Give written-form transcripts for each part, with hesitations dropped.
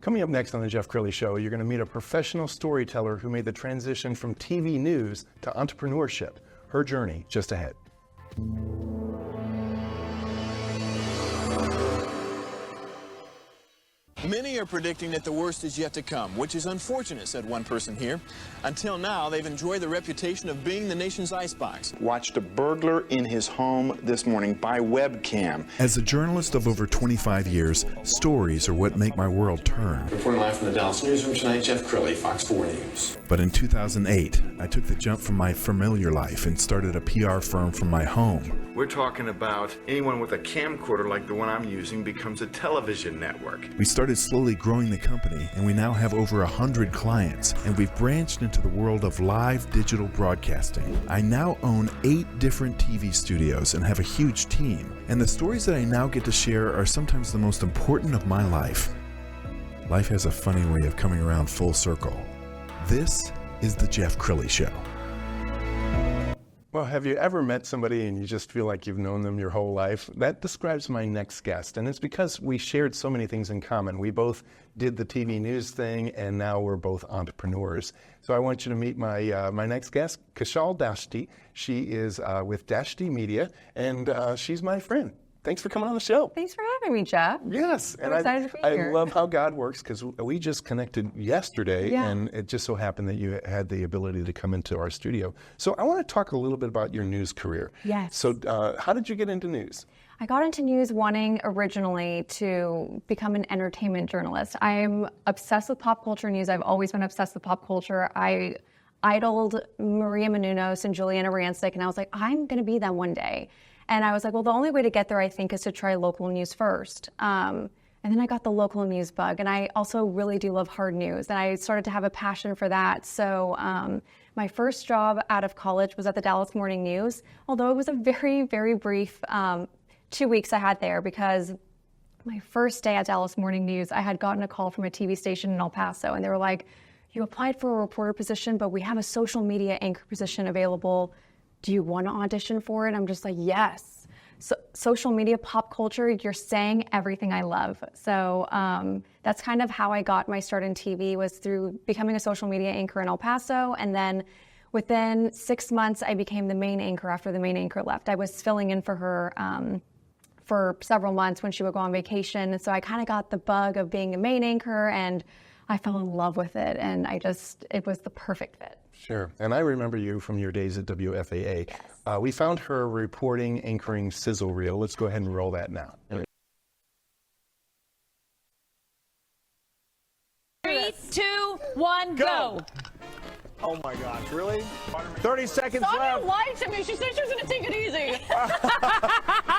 Coming up next on the Jeff Crilley Show, you're going to meet a professional storyteller who made the transition from TV news to entrepreneurship. Her journey just ahead. Many are predicting that the worst is yet to come, which is unfortunate, said one person here. Until now, they've enjoyed the reputation of being the nation's icebox. Watched a burglar in his home this morning by webcam. As a journalist of over 25 years, stories are what make my world turn. Reporting live from the Dallas newsroom tonight, Jeff Crilley, Fox 4 News. But in 2008, I took the jump from my familiar life and started a PR firm from my home. We're talking about anyone with a camcorder like the one I'm using becomes a television network. We started slowly growing the company, and we now have over 100 clients, and we've branched into the world of live digital broadcasting. I now own 8 different TV studios and have a huge team, and the stories that I now get to share are sometimes the most important of my life. Life has a funny way of coming around full circle. This is the Jeff Crilley Show. Well, have you ever met somebody and you just feel like you've known them your whole life? That describes my next guest, and it's because we shared so many things in common. We both did the TV news thing, and now we're both entrepreneurs. So I want you to meet my next guest, Kezhal Dashti. She is with Dashti Media, and she's my friend. Thanks for coming on the show. Thanks for having me, Jeff. Yes, I'm excited to be here. I love how God works, because we just connected yesterday, and it just so happened that you had the ability to come into our studio. So I want to talk a little bit about your news career. Yes. So how did you get into news? I got into news wanting originally to become an entertainment journalist. I'm obsessed with pop culture news. I've always been obsessed with pop culture. I idoled Maria Menounos and Juliana Rancic, and I was like, I'm going to be them one day. And I was like, well, the only way to get there, I think, is to try local news first. And then I got the local news bug. And I also really do love hard news. And I started to have a passion for that. So my first job out of college was at the Dallas Morning News, although it was a very, very brief 2 weeks I had there, because my first day at Dallas Morning News, I had gotten a call from a TV station in El Paso. And they were like, you applied for a reporter position, but we have a social media anchor position available. Do you want to audition for it? I'm just like, yes. So, social media, pop culture, you're saying everything I love. So that's kind of how I got my start in TV, was through becoming a social media anchor in El Paso. And then within 6 months, I became the main anchor after the main anchor left. I was filling in for her for several months when she would go on vacation. And so I kind of got the bug of being a main anchor, and I fell in love with it. And it was the perfect fit. Sure. And I remember you from your days at WFAA. Yes. We found her reporting, anchoring sizzle reel. Let's go ahead and roll that now. 3, 2, 1, go. Oh my gosh, really? 30 seconds Sonia left. lied to me. She said she was going to take it easy.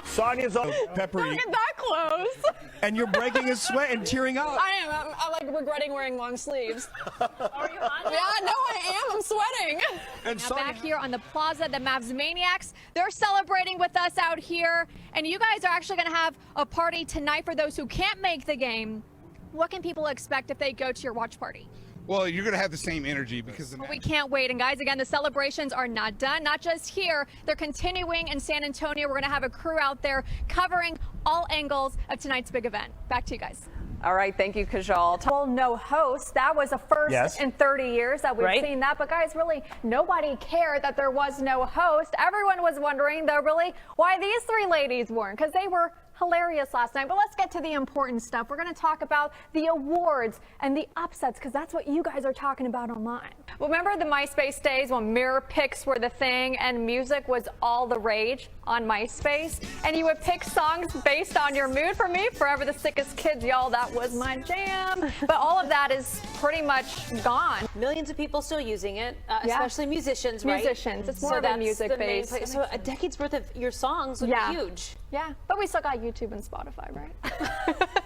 Sonia's on peppery. Don't get that close. And you're breaking a sweat and tearing up. I am. I'm like regretting wearing long sleeves. Are you hot? Yeah, no, I am. I'm sweating. And Now back here on the plaza, the Mavs Maniacs, they're celebrating with us out here. And you guys are actually going to have a party tonight for those who can't make the game. What can people expect if they go to your watch party? Well, you're going to have the same energy because Well, we can't wait. And guys, again, the celebrations are not done, not just here. They're continuing in San Antonio. We're going to have a crew out there covering all angles of tonight's big event. Back to you guys. All right, thank you, Kezhal. Well, no host. That was a first in 30 years that we've seen that. But guys, really, nobody cared that there was no host. Everyone was wondering, though, really, why these 3 ladies weren't, because they were hilarious last night. But let's get to the important stuff. We're going to talk about the awards and the upsets, because that's what you guys are talking about online. Remember the MySpace days when mirror pics were the thing and music was all the rage on MySpace? And you would pick songs based on your mood. For me, Forever the Sickest Kids, y'all, that was my jam. But all of that is pretty much gone. Millions of people still using it, especially musicians, right? Musicians. It's more of a music base. So a decade's worth of your songs would be huge. Yeah, but we still got YouTube and Spotify, right?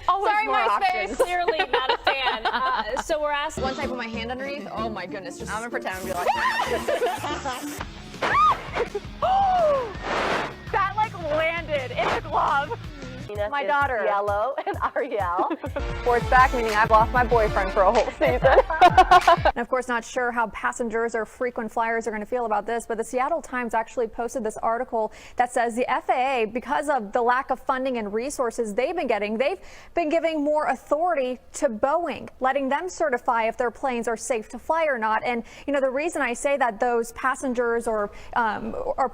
Sorry, more MySpace. options. Clearly not a fan. So we're asked. Once I put my hand underneath, oh my goodness, I'm gonna pretend and be like, that like landed in the glove. My daughter. Yellow and Ariel. Sports back, meaning I've lost my boyfriend for a whole season. And of course, not sure how passengers or frequent flyers are going to feel about this, but the Seattle Times actually posted this article that says the FAA, because of the lack of funding and resources they've been giving more authority to Boeing, letting them certify if their planes are safe to fly or not. And, you know, the reason I say that those passengers are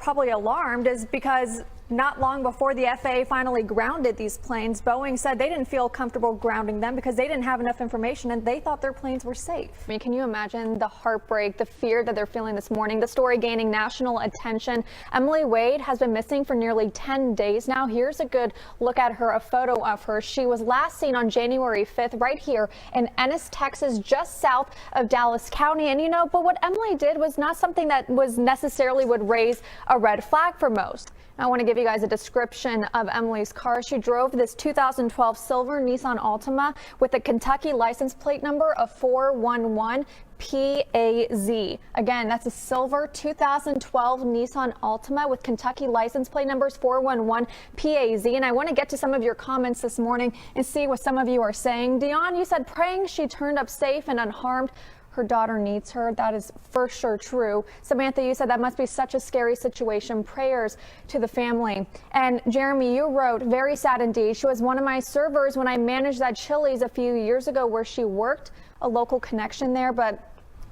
probably alarmed is because not long before the FAA finally grounded these planes, Boeing said they didn't feel comfortable grounding them because they didn't have enough information and they thought their planes were safe. I mean, can you imagine the heartbreak, the fear that they're feeling this morning? The story gaining national attention. Emily Wade has been missing for nearly 10 days now. Here's a good look at her, a photo of her. She was last seen on January 5th right here in Ennis, Texas, just south of Dallas County. And you know, but what Emily did was not something that was necessarily would raise a red flag for most. I want to give you guys a description of Emily's car. She drove this 2012 silver Nissan Altima with a Kentucky license plate number of 411 PAZ. Again, that's a silver 2012 Nissan Altima with Kentucky license plate numbers 411 PAZ. And I want to get to some of your comments this morning and see what some of you are saying. Dion, you said praying she turned up safe and unharmed. Her daughter needs her. That is for sure true. Samantha, you said that must be such a scary situation. Prayers to the family. And Jeremy, you wrote, very sad indeed. She was one of my servers when I managed that Chili's a few years ago where she worked, a local connection there, but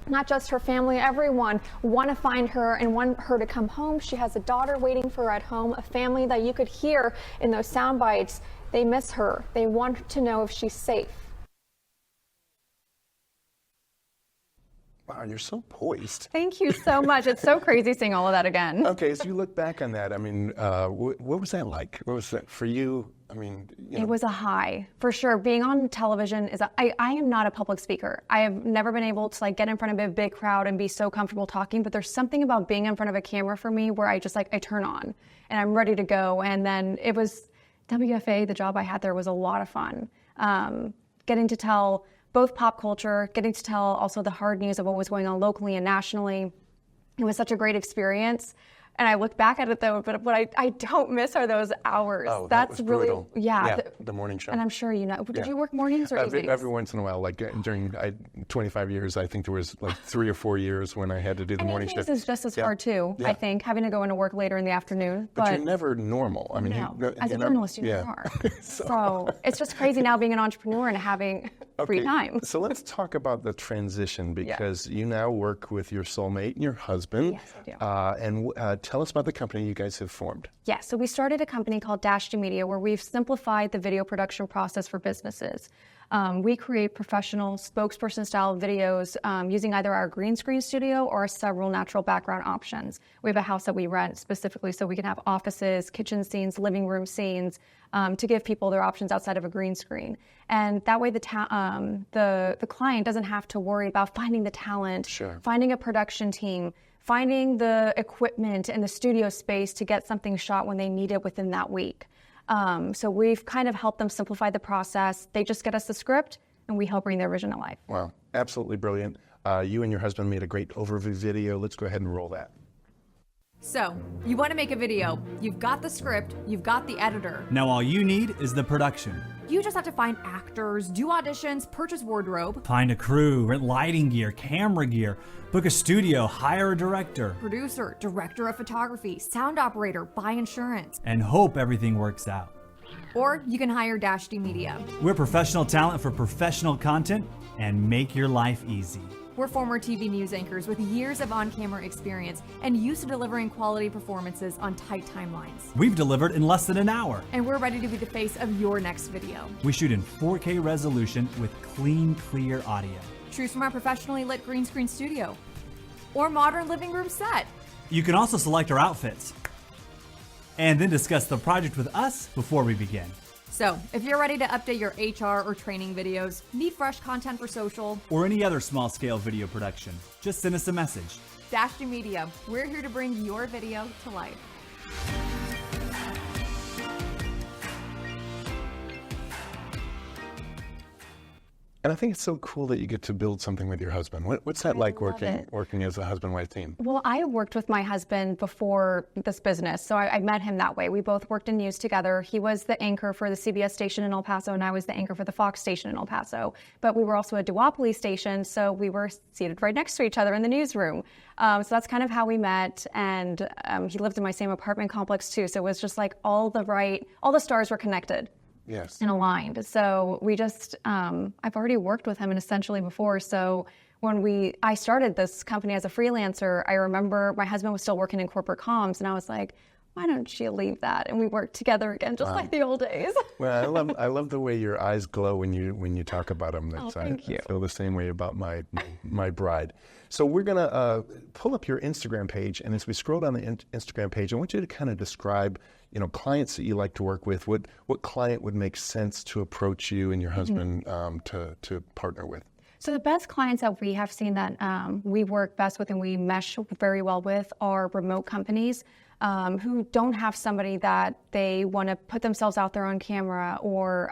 not just her family, everyone want to find her and want her to come home. She has a daughter waiting for her at home, a family that you could hear in those sound bites. They miss her. They want to know if she's safe. Wow, you're so poised. Thank you so much. It's so crazy seeing all of that again. Okay, as you look back on that, I mean, what was that like? What was that for you? I mean, you know. It was a high, for sure. Being on television is, I am not a public speaker. I have never been able to like get in front of a big crowd and be so comfortable talking, but there's something about being in front of a camera for me where I just like, I turn on and I'm ready to go. And then it was WFA, the job I had there was a lot of fun. Getting to tell both pop culture, getting to tell also the hard news of what was going on locally and nationally. It was such a great experience. And I look back at it though, but what I don't miss are those hours. Oh, that's was really, brutal. yeah. The morning show. And I'm sure you know. Did you work mornings or evenings? Every once in a while, like during 25 years, I think there was like 3 or 4 years when I had to do the morning shift. This is just as hard too, I think, having to go into work later in the afternoon. But you're never normal. I mean, no. As a journalist, you never are. So it's just crazy now being an entrepreneur and having free time. So let's talk about the transition because you now work with your soulmate and your husband. Yes, I do. And tell us about the company you guys have formed. Yeah, so we started a company called Dashti Media where we've simplified the video production process for businesses. We create professional spokesperson-style videos using either our green screen studio or several natural background options. We have a house that we rent specifically so we can have offices, kitchen scenes, living room scenes to give people their options outside of a green screen. And that way the client doesn't have to worry about finding the talent, finding a production team, finding the equipment and the studio space to get something shot when they need it within that week. So we've kind of helped them simplify the process. They just get us the script and we help bring their vision to life. Wow, absolutely brilliant. You and your husband made a great overview video. Let's go ahead and roll that. So, you want to make a video, you've got the script, you've got the editor. Now all you need is the production. You just have to find actors, do auditions, purchase wardrobe, Find a crew, rent lighting gear, camera gear, book a studio, hire a director, producer, director of photography, sound operator, buy insurance. and hope everything works out. Or you can hire Dashti Media. We're professional talent for professional content and make your life easy. We're former TV news anchors with years of on-camera experience and used to delivering quality performances on tight timelines. We've delivered in less than an hour. And we're ready to be the face of your next video. We shoot in 4K resolution with clean, clear audio. Choose from our professionally lit green screen studio or modern living room set. You can also select our outfits and then discuss the project with us before we begin. So, if you're ready to update your HR or training videos, need fresh content for social, or any other small-scale video production, just send us a message. Dashti Media, we're here to bring your video to life. And I think it's so cool that you get to build something with your husband. What's that like working as a husband-wife team? Well, I worked with my husband before this business, so I met him that way. We both worked in news together. He was the anchor for the CBS station in El Paso, and I was the anchor for the Fox station in El Paso. But we were also a duopoly station, so we were seated right next to each other in the newsroom. So that's kind of how we met, and he lived in my same apartment complex too, so it was just like all the stars were connected. Yes. And aligned. So we just, I've already worked with him and essentially before. So when I started this company as a freelancer, I remember my husband was still working in corporate comms, and I was like, why don't you leave that? And we worked together again, just like the old days. Well, I love the way your eyes glow when you talk about him. Thank you. I feel the same way about my bride. So we're gonna pull up your Instagram page, and as we scroll down the Instagram page, I want you to kind of describe, clients that you like to work with. What client would make sense to approach you and your husband to partner with? So the best clients that we have seen that we work best with and we mesh very well with are remote companies who don't have somebody that they want to put themselves out there on camera, or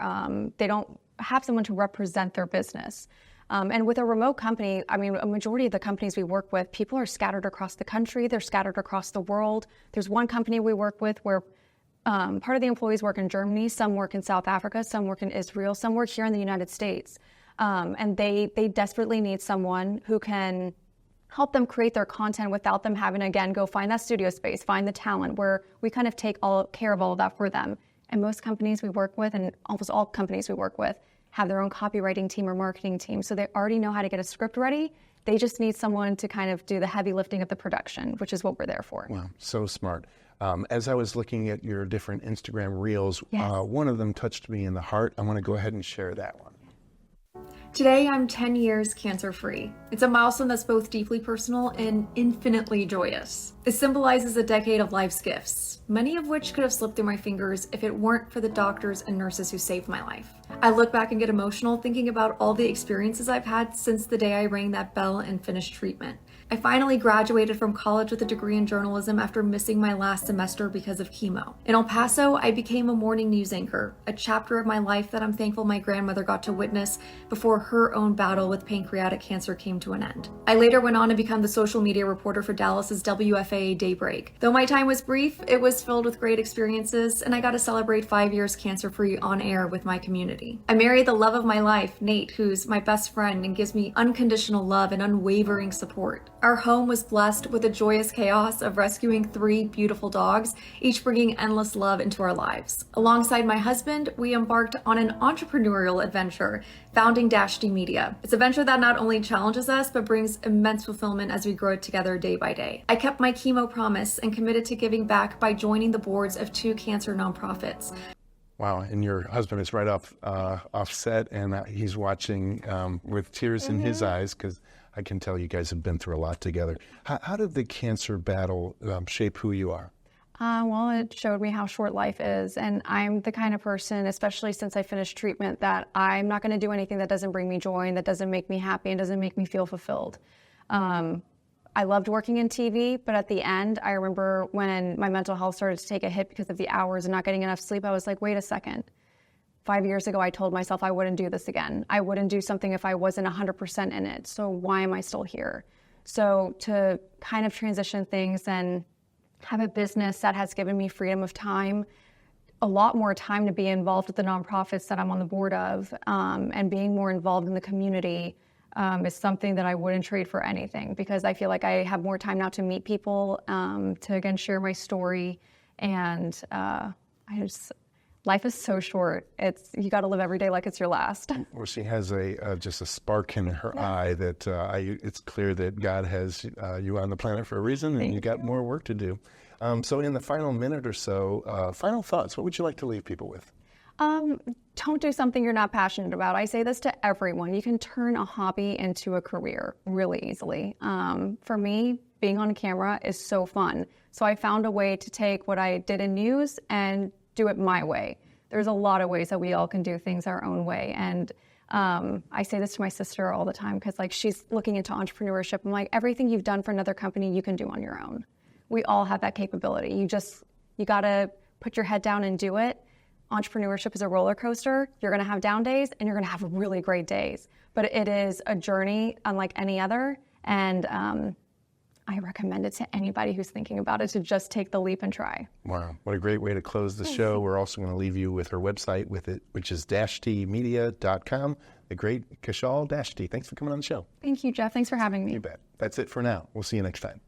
they don't have someone to represent their business. And with a remote company, I mean, a majority of the companies we work with, people are scattered across the country, they're scattered across the world. There's one company we work with where part of the employees work in Germany, some work in South Africa, some work in Israel, some work here in the United States. And they desperately need someone who can help them create their content without them having to, again, go find that studio space, find the talent, where we kind of take care of all of that for them. And most companies we work with, and almost all companies we work with, have their own copywriting team or marketing team. So they already know how to get a script ready. They just need someone to kind of do the heavy lifting of the production, which is what we're there for. Wow, so smart. As I was looking at your different Instagram reels, one of them touched me in the heart. I want to go ahead and share that one. Today, I'm 10 years cancer-free. It's a milestone that's both deeply personal and infinitely joyous. It symbolizes a decade of life's gifts, many of which could have slipped through my fingers if it weren't for the doctors and nurses who saved my life. I look back and get emotional thinking about all the experiences I've had since the day I rang that bell and finished treatment. I finally graduated from college with a degree in journalism after missing my last semester because of chemo. In El Paso, I became a morning news anchor, a chapter of my life that I'm thankful my grandmother got to witness before her own battle with pancreatic cancer came to an end. I later went on to become the social media reporter for Dallas's WFAA Daybreak. Though my time was brief, it was filled with great experiences, and I got to celebrate 5 years cancer-free on air with my community. I married the love of my life, Nate, who's my best friend and gives me unconditional love and unwavering support. Our home was blessed with a joyous chaos of rescuing 3 beautiful dogs, each bringing endless love into our lives. Alongside my husband, we embarked on an entrepreneurial adventure, founding Dashti Media. It's a venture that not only challenges us, but brings immense fulfillment as we grow it together day by day. I kept my chemo promise and committed to giving back by joining the boards of 2 cancer nonprofits. Wow, and your husband is right off set, and he's watching with tears in his eyes, because I can tell you guys have been through a lot together. How did the cancer battle shape who you are? Well, it showed me how short life is, and I'm the kind of person, especially since I finished treatment, that I'm not going to do anything that doesn't bring me joy and that doesn't make me happy and doesn't make me feel fulfilled. I loved working in TV, but at the end, I remember when my mental health started to take a hit because of the hours and not getting enough sleep, I was like, wait a second. 5 years ago, I told myself I wouldn't do this again. I wouldn't do something if I wasn't 100% in it. So why am I still here? So to kind of transition things and have a business that has given me freedom of time, a lot more time to be involved with the nonprofits that I'm on the board of, and being more involved in the community is something that I wouldn't trade for anything, because I feel like I have more time now to meet people, to again share my story, and life is so short. You got to live every day like it's your last. Well, she has just a spark in her eye that it's clear that God has you on the planet for a reason, and you got more work to do. So in the final minute or so, final thoughts. What would you like to leave people with? Don't do something you're not passionate about. I say this to everyone. You can turn a hobby into a career really easily. For me, being on camera is so fun. So I found a way to take what I did in news and do it my way. There's a lot of ways that we all can do things our own way. And I say this to my sister all the time, because she's looking into entrepreneurship. I'm like, everything you've done for another company, you can do on your own. We all have that capability. You got to put your head down and do it. entrepreneurship is a roller coaster. You're going to have down days and you're going to have really great days. But it is a journey unlike any other. And I recommend it to anybody who's thinking about it to just take the leap and try. Wow, what a great way to close the show. We're also going to leave you with her website which is dashtimedia.com. The great Kezhal Dashti. Thanks for coming on the show. Thank you, Jeff. Thanks for having me. You bet. That's it for now. We'll see you next time.